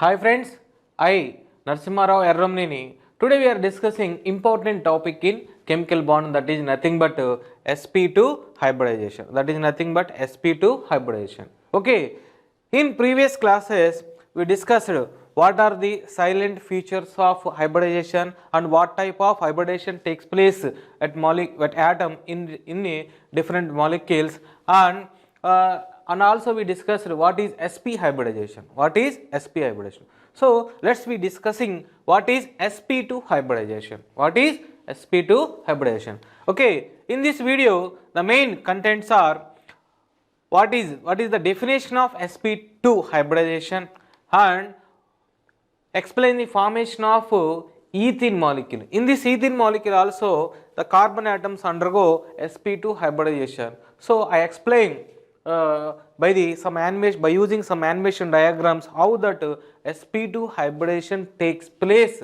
Hi friends, I Narasimha Rao Erramneni. Today we are discussing important topic in chemical bond, that is nothing but sp2 hybridization. That is nothing but sp2 hybridization. Okay. In previous classes we discussed what are the silent features of hybridization and what type of hybridization takes place at atom in a different molecules, and also we discussed what is sp hybridization. What is sp hybridization? So let's be discussing what is sp2 hybridization. What is sp2 hybridization? Okay, in this video the main contents are what is the definition of sp2 hybridization, and explain the formation of ethene molecule. In this ethene molecule also the carbon atoms undergo sp2 hybridization. So I explain by using some animation diagrams how that sp2 hybridization takes place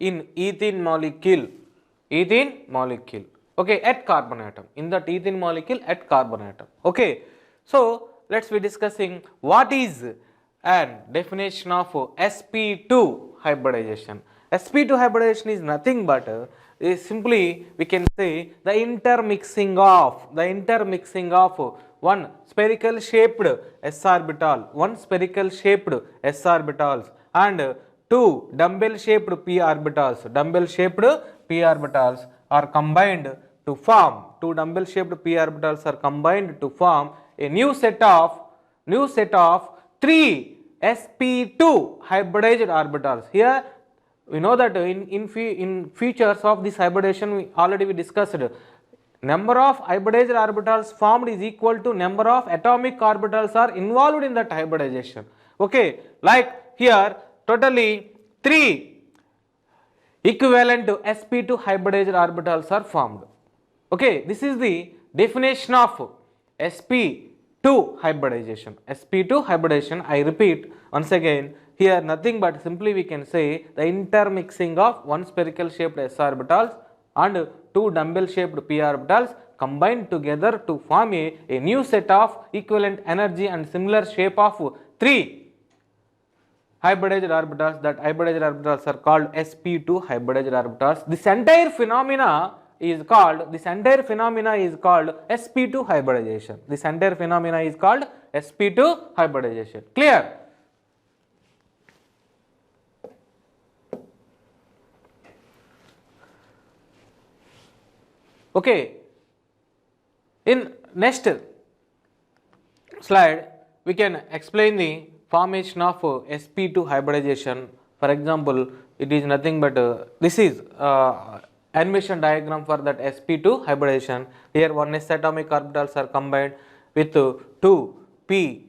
in ethene molecule. Okay, at carbon atom, in that ethene molecule at carbon atom. Okay, so let's be discussing what is and definition of sp2 hybridization. sp2 hybridization is nothing but is simply we can say the intermixing of one spherical shaped s orbital, and two dumbbell shaped p orbitals. Are combined to form a new set of three sp2 hybridized orbitals. Here we know that in features of this hybridization we discussed number of hybridized orbitals formed is equal to number of atomic orbitals are involved in that hybridization. Okay, like here totally 3 equivalent to sp2 hybridized orbitals are formed. Okay, this is the definition of sp2 hybridization. sp2 hybridization, I repeat once again, here nothing but simply we can say the intermixing of one spherical shaped s orbitals and two dumbbell shaped p orbitals combined together to form a new set of equivalent energy and similar shape of 3 hybridized orbitals. That hybridized orbitals are called sp2 hybridized orbitals. This entire phenomena is called sp2 hybridization. This entire phenomena is called sp2 hybridization. Clear? Okay, in next slide we can explain the formation of sp2 hybridization. For example, it is nothing but this is animation diagram for that sp2 hybridization. Here one s atomic orbitals are combined with 2p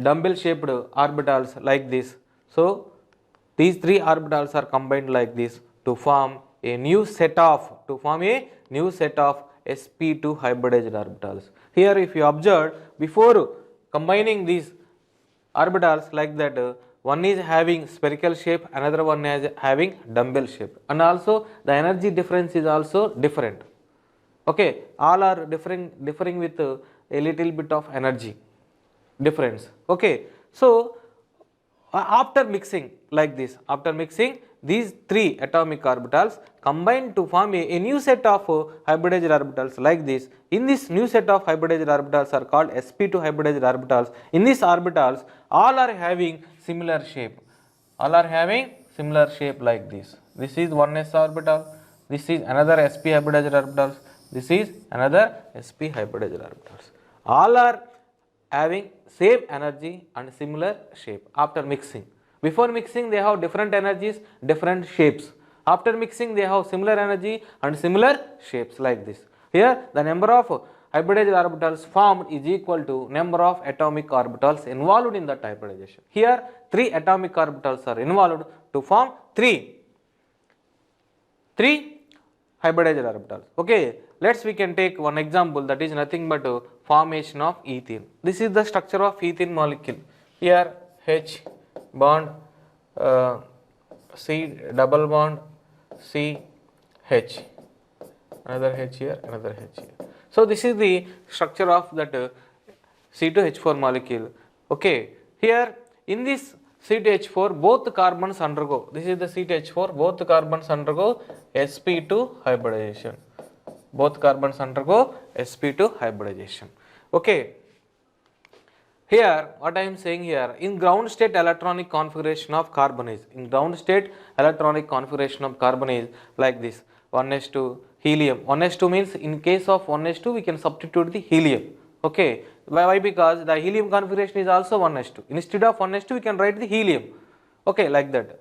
dumbbell shaped orbitals like this. So these three orbitals are combined like this to form a new set of sp2 hybridized orbitals. Here if you observe, before combining these orbitals like that, one is having spherical shape, another one is having dumbbell shape, and also the energy difference is also different. Okay, all are differing with a little bit of energy difference. Okay, so after mixing like this, these three atomic orbitals combine to form a new set of hybridized orbitals like this. In this new set of hybridized orbitals are called sp2 hybridized orbitals. In these orbitals all are having similar shape. Like this. This is one s orbital, this is another sp hybridized orbitals, this is another sp hybridized orbitals. All are having same energy and similar shape after mixing. Before mixing they have different energies, different shapes. After mixing they have similar energy and similar shapes like this. Here the number of hybridized orbitals formed is equal to number of atomic orbitals involved in that hybridization. Here 3 atomic orbitals are involved to form 3 hybridized orbitals. Okay, we can take one example, that is nothing but formation of ethene. This is the structure of ethene molecule. Here H bond C double bond C H, another H here, another H here. So this is the structure of that C2H4 molecule. Okay, here in this CTH4 both carbons undergo, this is the CTH4, both carbons undergo sp2 hybridization. Both carbons undergo sp2 hybridization. Okay. Here, what I am saying here, in ground state electronic configuration of carbon is, in ground state electronic configuration of carbon is like this, 1s2 helium. 1s2 means in case of 1s2 we can substitute the helium. Okay. Why? Because the helium configuration is also 1s2. Instead of 1s2 we can write the helium. Okay, like that.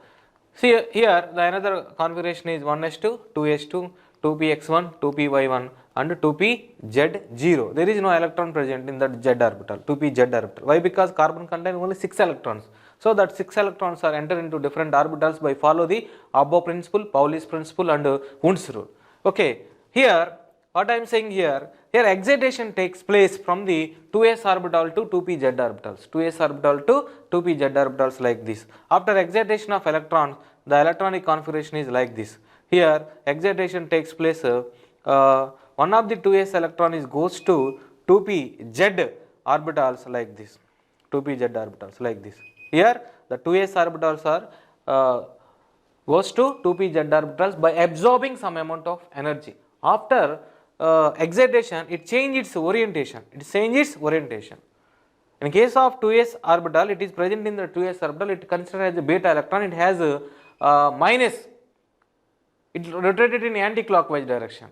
See here the another configuration is 1s2, 2s2, 2px1, 2py1 and 2pz0. There is no electron present in that z orbital, 2pz orbital. Why? Because carbon contains only 6 electrons. So that 6 electrons are entered into different orbitals by follow the Abbo principle, Pauli's principle and Wundt's rule. Okay, here what I am saying here excitation takes place from the 2s orbital to 2pz orbitals, 2s orbital to 2pz orbitals like this. After excitation of electrons, the electronic configuration is like this. Here excitation takes place, one of the 2s electron is goes to 2pz orbitals like this, 2pz orbitals like this. Here the 2s orbitals are goes to 2pz orbitals by absorbing some amount of energy. After excitation, it changes its orientation. It changes its orientation. In case of 2s orbital, it is present in the 2s orbital. It considered as a beta electron. It has minus. It rotated in anti-clockwise direction.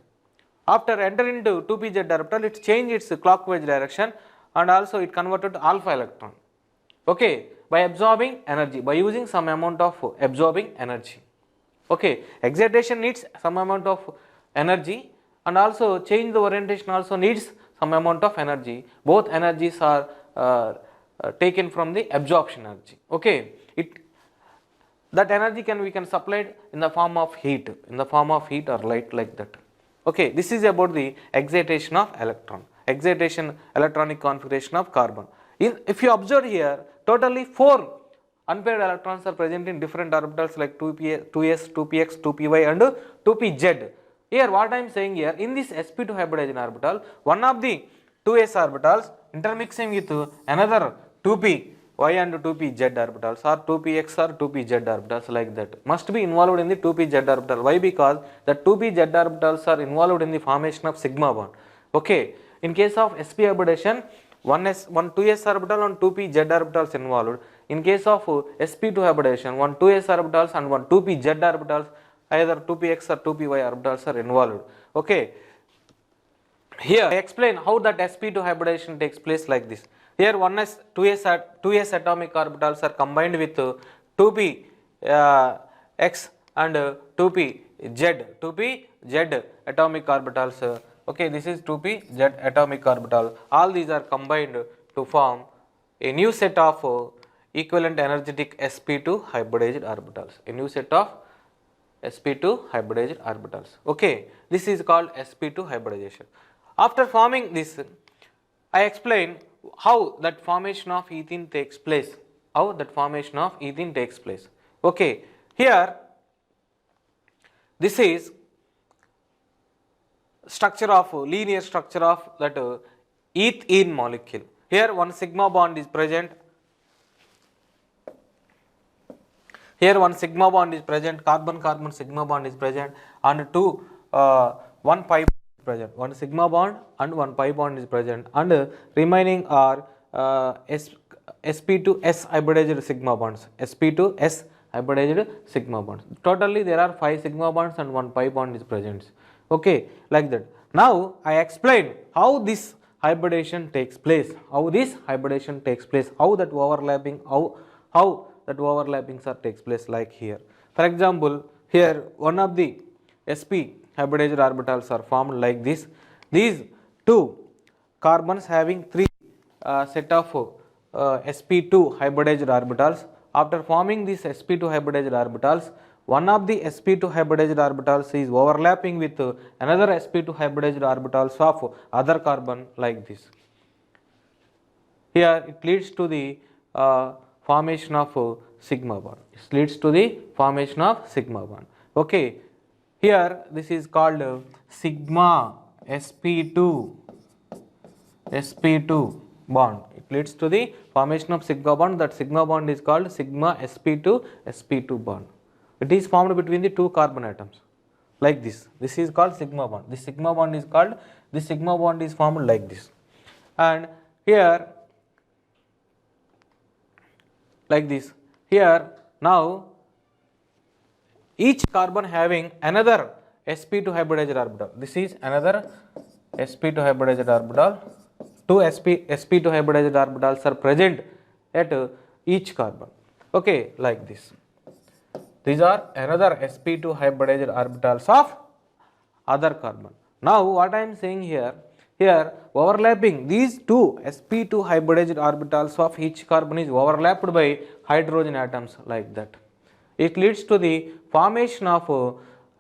After entering into 2pz orbital, it changed its clockwise direction and also it converted to alpha electron. Okay, by absorbing energy, by using some amount of absorbing energy. Okay, excitation needs some amount of energy and also change the orientation also needs some amount of energy. Both energies are taken from the absorption energy. Okay, that energy we can supply in the form of heat, or light like that. Okay, this is about the excitation of electron, excitation electronic configuration of carbon. If you observe here, totally 4 unpaired electrons are present in different orbitals like 2s, 2px, 2py and 2pz. Here what I am saying here, in this sp2 hybridization orbital, one of the 2s orbitals intermixing with another 2py and 2pz orbitals or 2px or 2pz orbitals like that must be involved in the 2pz orbital. Why? Because the 2pz orbitals are involved in the formation of sigma bond. Okay, in case of sp hybridization, one 2s orbital and 2pz orbitals involved. In case of sp2 hybridization, one 2s orbitals and one 2pz orbitals, either 2px or 2py orbitals are involved. Okay, here I explain how that sp2 hybridization takes place like this. Here 2s atomic orbitals are combined with 2p x and 2pz atomic orbitals. Okay, this is 2pz atomic orbital. All these are combined to form a new set of equivalent energetic sp2 hybridized orbitals. A new set of sp2 hybridized orbitals. Okay, this is called sp2 hybridization. After forming this, I explain how that formation of ethene takes place. How that formation of ethene takes place. Okay, here this is structure of linear structure of that ethene molecule. Here one sigma bond is present. Here one sigma bond is present, carbon-carbon sigma bond is present, and one pi bond is present. One sigma bond and one pi bond is present, and remaining are sp2s hybridized sigma bonds. sp2s hybridized sigma bonds. Totally there are 5 sigma bonds and one pi bond is present. Okay, like that. Now I explain how this hybridization takes place. How this hybridization takes place. How that overlapping. How that overlapping takes place like here. For example, here one of the sp hybridized orbitals are formed like this. These 2 carbons having 3 set of sp2 hybridized orbitals. After forming these sp2 hybridized orbitals, one of the sp2 hybridized orbitals is overlapping with another sp2 hybridized orbitals of other carbon like this. Here it leads to the formation of sigma bond. It leads to the formation of sigma bond. Okay, here this is called sigma sp2 bond. It leads to the formation of sigma bond. That sigma bond is called sigma sp2 sp2 bond. It is formed between the two carbon atoms like this. This is called sigma bond. This sigma bond is called, this sigma bond is formed like this. And here like this. Here now each carbon having another sp2 hybridized orbital. This is another sp2 hybridized orbital. Two sp2 hybridized orbitals are present at each carbon. Okay, like this. These are another sp2 hybridized orbitals of other carbon. Now what I am saying here, overlapping these two sp2 hybridized orbitals of each carbon is overlapped by hydrogen atoms like that. It leads to the formation of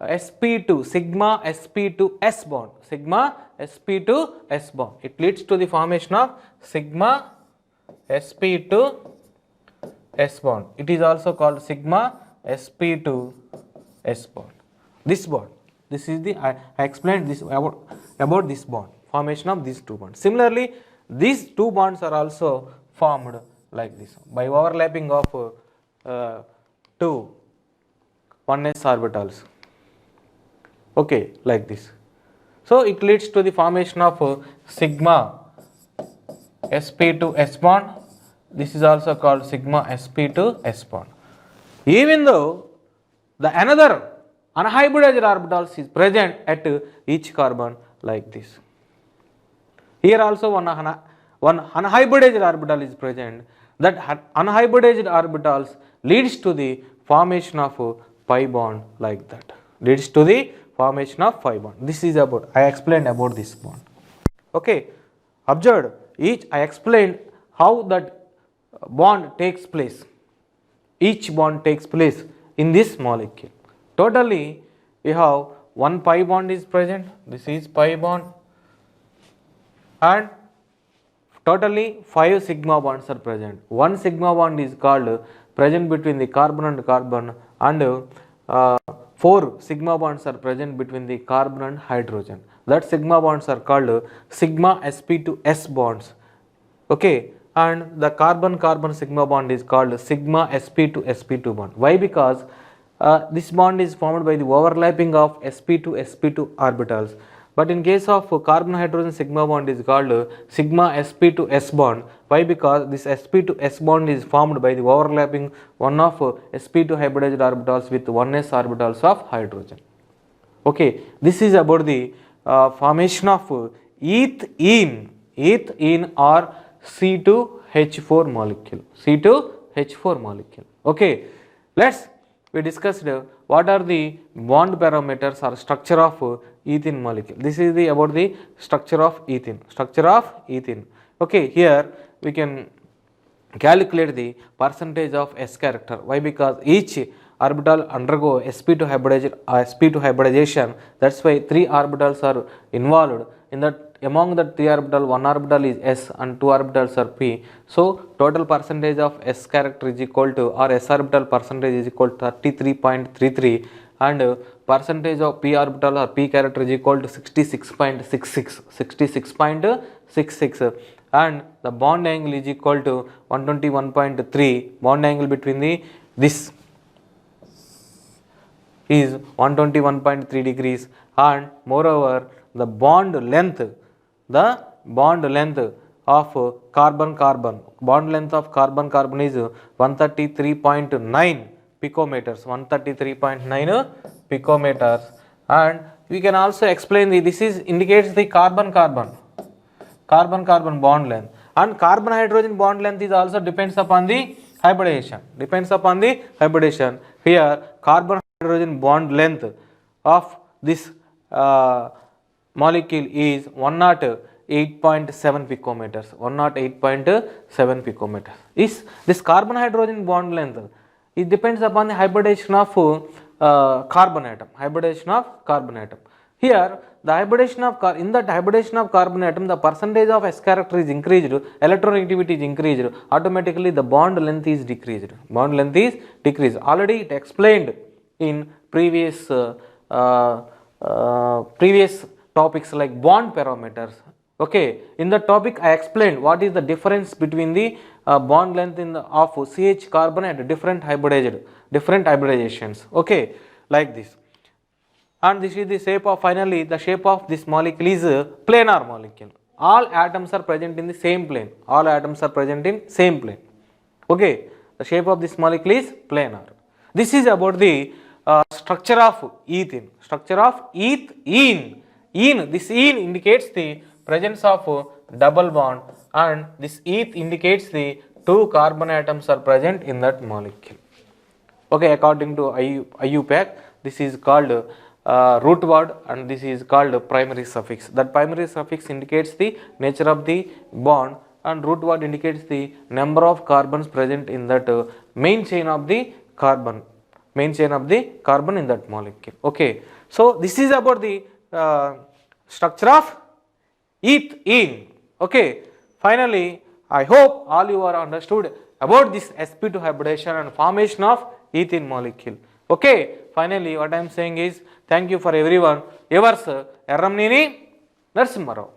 sp2 sigma sp2 s bond, sigma sp2 s bond. It leads to the formation of sigma sp2 s bond. It is also called sigma sp2 s bond. This bond, this is the, I explained this about this bond, formation of these two bonds. Similarly, these two bonds are also formed like this by overlapping of two 1s orbitals. Okay, like this. So it leads to the formation of sigma sp2 s bond. This is also called sigma sp2 s bond. Even though the another unhybridized orbitals is present at each carbon like this. Here also one unhybridized orbital is present. That unhybridized orbitals leads to the formation of pi bond like that. Leads to the formation of pi bond. This is about, I explained about this bond. Okay, observed each, I explained how that bond takes place. Each bond takes place in this molecule. Totally we have one pi bond is present. This is pi bond, and totally 5 sigma bonds are present. One sigma bond is called present between the carbon and carbon, and 4 sigma bonds are present between the carbon and hydrogen. That sigma bonds are called sigma sp2 s bonds. Okay, and the carbon-carbon sigma bond is called sigma sp2 sp2 bond. Why? Because this bond is formed by the overlapping of sp2 sp2 orbitals. But in case of carbon hydrogen sigma bond is called sigma sp2 s bond. Why? Because this sp2 s bond is formed by the overlapping one of sp2 hybridized orbitals with 1s orbitals of hydrogen. Okay, this is about the formation of ethene or C2H4 molecule. C2H4 molecule. Okay, we discussed what are the bond parameters or structure of ethene molecule. This is the about the structure of ethene. Structure of ethene. Okay, here we can calculate the percentage of S character. Why? Because each orbital undergo sp2 hybridization. That's why 3 orbitals are involved. In that, among the 3 orbital, 1 orbital is S and 2 orbitals are P. So total percentage of S character is equal to, or S orbital percentage is equal to 33.33, and percentage of P orbital or P character is equal to 66.66, and the bond angle is equal to 121.3. Bond angle between this is 121.3 degrees, and moreover the bond length of carbon-carbon, bond length of carbon-carbon is 133.9 picometers, 133.9 picometers, and we can also explain this is indicates the carbon-carbon bond length, and carbon-hydrogen bond length is also depends upon the hybridization. Here carbon-hydrogen bond length of this molecule is 108.7 picometers. 108.7 picometers. Is this carbon-hydrogen bond length? It depends upon the hybridization of carbon atom. Here, the hybridization of carbon atom, the percentage of S character is increased, electronegativity is increased, automatically the bond length is decreased. Already it explained in previous topics like bond parameters. Okay, in the topic I explained what is the difference between the bond length of CH carbon and different hybridizations. Okay, like this. And this is the shape of, finally the shape of this molecule is a planar molecule. All atoms are present in the same plane. All atoms are present in same plane. Okay, the shape of this molecule is planar. This is about the structure of ethene. Structure of ethene. This ene indicates the presence of double bond, and this eth indicates the two carbon atoms are present in that molecule. Okay, according to IUPAC, this is called root word, and this is called primary suffix. That primary suffix indicates the nature of the bond, and root word indicates the number of carbons present in that main chain of the carbon in that molecule. Okay, so this is about the structure of ethene. Okay, finally I hope all you are understood about this sp2 hybridization and formation of ethene molecule. Okay, finally what I am saying is thank you for everyone. Yours Erramneni Narasimharao.